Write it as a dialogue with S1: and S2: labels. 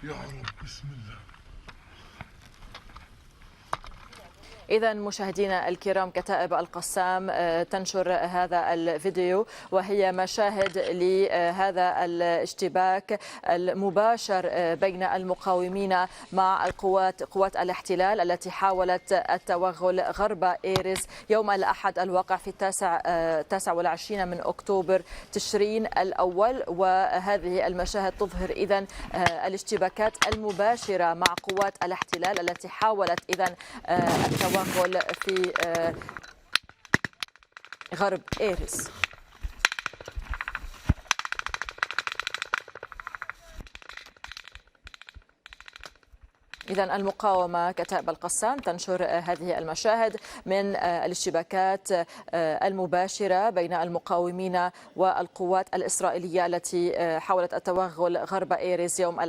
S1: يا رب بسم الله.
S2: إذا مشاهدينا الكرام، كتائب القسام تنشر هذا الفيديو وهي مشاهد لهذا الاشتباك المباشر بين المقاومين مع قوات الاحتلال التي حاولت التوغل غرب إيرز يوم الأحد الواقع في 29 من أكتوبر تشرين الأول. وهذه المشاهد تظهر إذن الاشتباكات المباشرة مع قوات الاحتلال التي حاولت إذن التوغل في غرب إيرز. إذن المقاومة كتائب القسام تنشر هذه المشاهد من الاشتباكات المباشرة بين المقاومين والقوات الإسرائيلية التي حاولت التوغل غرب إيرز يوم